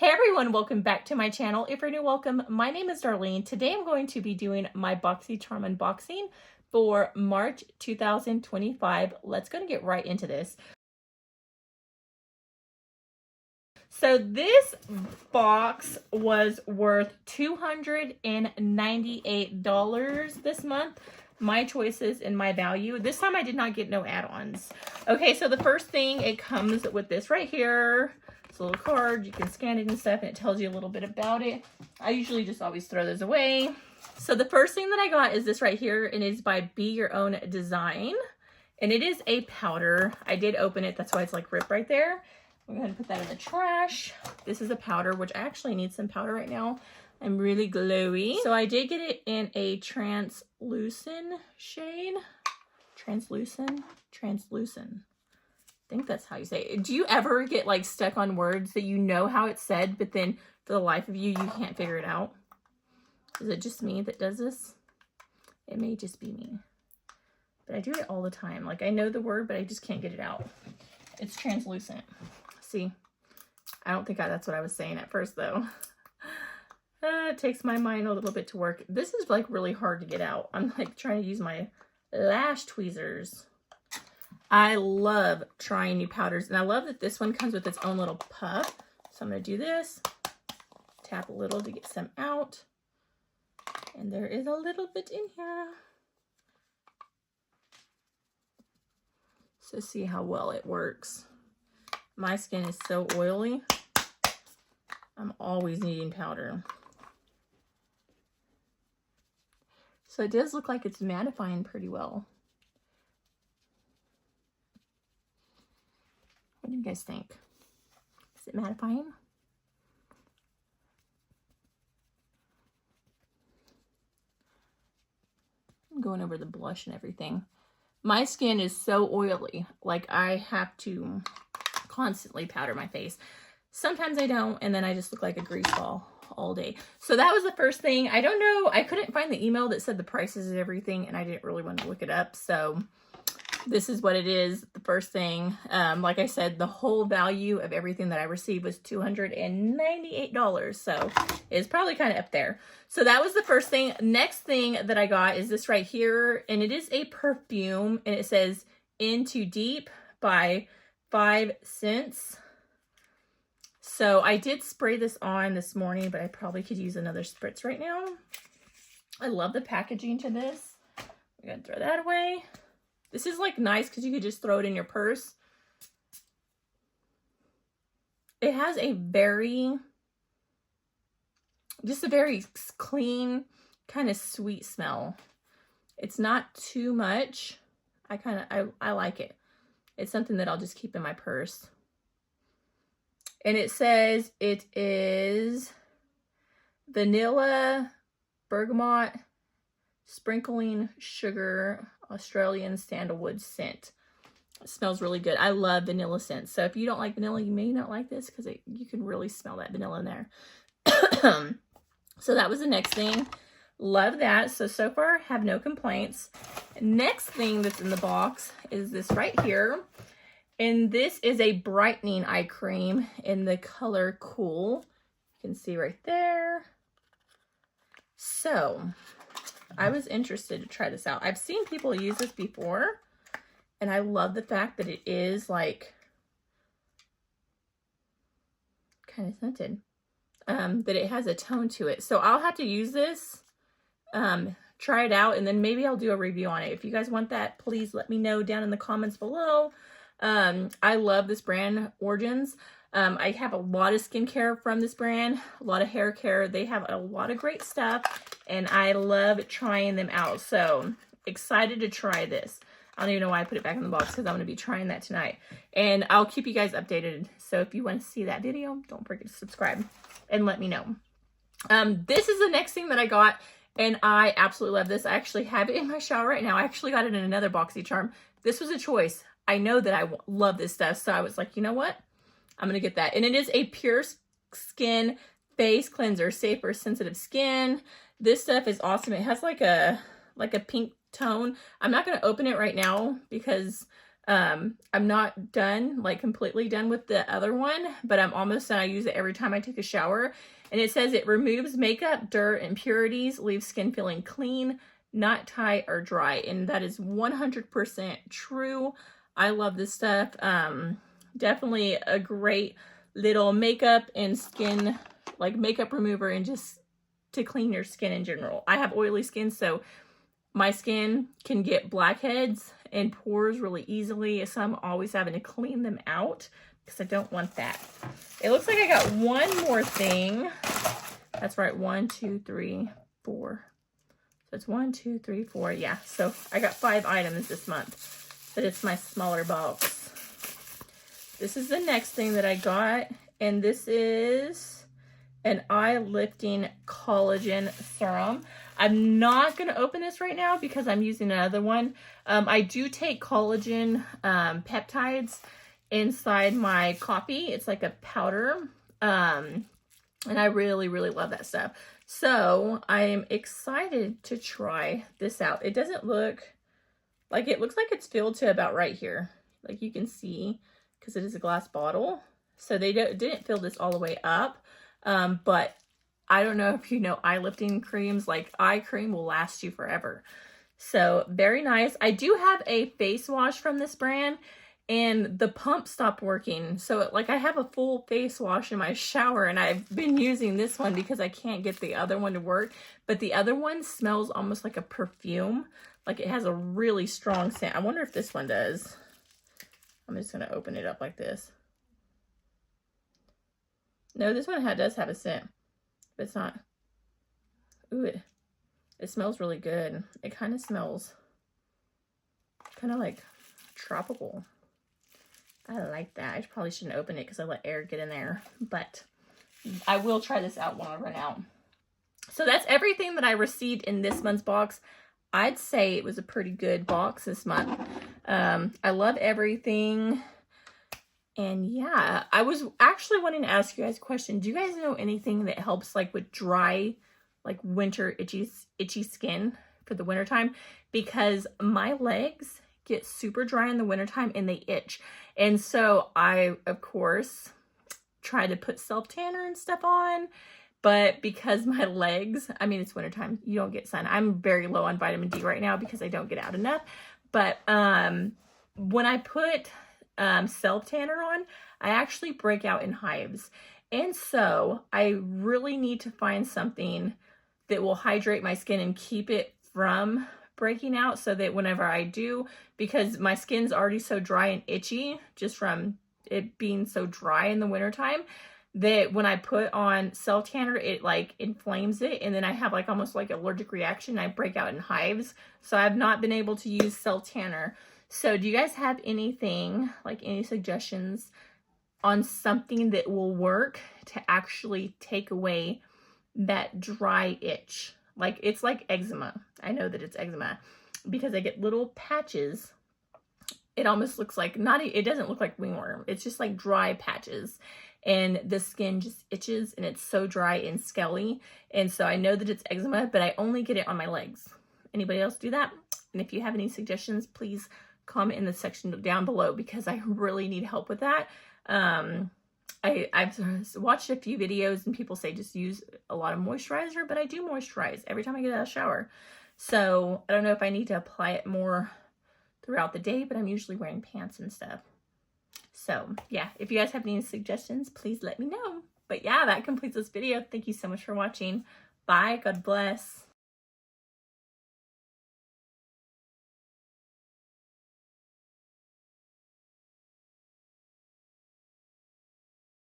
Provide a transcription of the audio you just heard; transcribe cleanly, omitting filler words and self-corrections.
Hey everyone, welcome back to my channel. If you're new, welcome. My name is Darlene. Today I'm going to be doing my BoxyCharm unboxing for March 2025. Let's go and get right into this. So this box was worth $298 this month. My choices and my value. This time I did not get no add-ons. Okay, so the first thing, it comes with this right here. It's a little card. You can scan it and stuff, and it tells you a little bit about it. I usually just always throw those away. So the first thing that I got is this right here, and it's by Be Your Own Design. And it is a powder. I did open it. That's why it's like ripped right there. I'm going to put that in the trash. This is a powder, which I actually need some powder right now. I'm really glowy. So I did get it in a translucent shade. Translucent. I think that's how you say it. Do you ever get like stuck on words that you know how it's said, but then for the life of you, you can't figure it out? Is it just me that does this? It may just be me. But I do it all the time. Like I know the word, but I just can't get it out. It's translucent. See, I don't think that's what I was saying at first though. It takes my mind a little bit to work. This is like really hard to get out. I'm like trying to use my lash tweezers. I love trying new powders, and I love that this one comes with its own little puff. So I'm going to do this, tap a little to get some out, and there is a little bit in here. So see how well it works. My skin is so oily. I'm always needing powder. So it does look like it's mattifying pretty well. What do you guys think? Is it mattifying? I'm going over the blush and everything. My skin is so oily, like I have to constantly powder my face. Sometimes I don't, and then I just look like a grease ball all day. So that was the first thing. I don't know, I couldn't find the email that said the prices and everything, and I didn't really want to look it up, so this is what it is. The first thing, like I said, the whole value of everything that I received was $298. So it's probably kind of up there. So that was the first thing. Next thing that I got is this right here. And it is a perfume. And it says In Too Deep by 5 Cents. So I did spray this on this morning, but I probably could use another spritz right now. I love the packaging to this. I'm going to throw that away. This is like nice because you could just throw it in your purse. It has a just a very clean, kind of sweet smell. It's not too much. I like it. It's something that I'll just keep in my purse. And it says it is vanilla, bergamot, sprinkling sugar, Australian sandalwood scent. It smells really good. I love vanilla scents. So if you don't like vanilla, you may not like this because you can really smell that vanilla in there. So that was the next thing. Love that. So far, have no complaints. Next thing that's in the box is this right here. And this is a brightening eye cream in the color Cool. You can see right there. So I was interested to try this out. I've seen people use this before, and I love the fact that it is like kind of scented, that it has a tone to it. So I'll have to use this, try it out, and then maybe I'll do a review on it. If you guys want that, please let me know down in the comments below. I love this brand, Origins. I have a lot of skincare from this brand, a lot of hair care. They have a lot of great stuff, and I love trying them out. So excited to try this. I don't even know why I put it back in the box because I'm going to be trying that tonight. And I'll keep you guys updated. So if you want to see that video, don't forget to subscribe and let me know. This is the next thing that I got, and I absolutely love this. I actually have it in my shower right now. I actually got it in another BoxyCharm. This was a choice. I know that I love this stuff, so I was like, you know what? I'm going to get that. And it is a Pure Skin Face Cleanser, safe for sensitive skin. This stuff is awesome. It has like a pink tone. I'm not going to open it right now because I'm not done, like completely done with the other one, but I'm almost done. I use it every time I take a shower. And it says it removes makeup, dirt, impurities, leaves skin feeling clean, not tight or dry. And that is 100% true. I love this stuff. Definitely a great little makeup and skin, like makeup remover, and just to clean your skin in general. I have oily skin, so my skin can get blackheads and pores really easily, so I'm always having to clean them out because I don't want that. It looks like I got one more thing. That's right, 1, 2, 3, 4. So it's 1, 2, 3, 4. Yeah, so I got 5 items this month, but it's my smaller box. This is the next thing that I got, and this is an eye lifting collagen serum. I'm not going to open this right now because I'm using another one. I do take collagen peptides inside my coffee. It's like a powder. And I really, really love that stuff. So I am excited to try this out. It doesn't look like, it looks like it's filled to about right here. Like you can see, because it is a glass bottle. So they didn't fill this all the way up. But I don't know if you know eye lifting creams, like eye cream will last you forever. So very nice. I do have a face wash from this brand and the pump stopped working. So like I have a full face wash in my shower and I've been using this one because I can't get the other one to work. But the other one smells almost like a perfume. Like it has a really strong scent. I wonder if this one does. I'm just going to open it up like this. No, this one does have a scent. But it's not. Ooh, it smells really good. It kind of smells kind of like tropical. I like that. I probably shouldn't open it because I let air get in there. But I will try this out when I run out. So that's everything that I received in this month's box. I'd say it was a pretty good box this month. I love everything. And yeah, I was actually wanting to ask you guys a question. Do you guys know anything that helps like with dry, like winter itchy skin for the wintertime? Because my legs get super dry in the wintertime and they itch. And so I, of course, try to put self-tanner and stuff on. But because my legs, I mean, it's wintertime, you don't get sun. I'm very low on vitamin D right now because I don't get out enough. But when I put self-tanner on, I actually break out in hives. And so I really need to find something that will hydrate my skin and keep it from breaking out so that whenever I do, because my skin's already so dry and itchy just from it being so dry in the wintertime, that when I put on self-tanner, it like inflames it. And then I have like almost like allergic reaction. I break out in hives. So I've not been able to use self-tanner. So do you guys have anything, like any suggestions on something that will work to actually take away that dry itch? Like it's like eczema. I know that it's eczema because I get little patches. It almost looks like, it doesn't look like ringworm. It's just like dry patches and the skin just itches and it's so dry and scaly. And so I know that it's eczema, but I only get it on my legs. Anybody else do that? And if you have any suggestions, please comment in the section down below because I really need help with that. I've watched a few videos and people say just use a lot of moisturizer, but I do moisturize every time I get out of the shower. So I don't know if I need to apply it more throughout the day, but I'm usually wearing pants and stuff. So yeah, if you guys have any suggestions, please let me know. But yeah, that completes this video. Thank you so much for watching. Bye. God bless.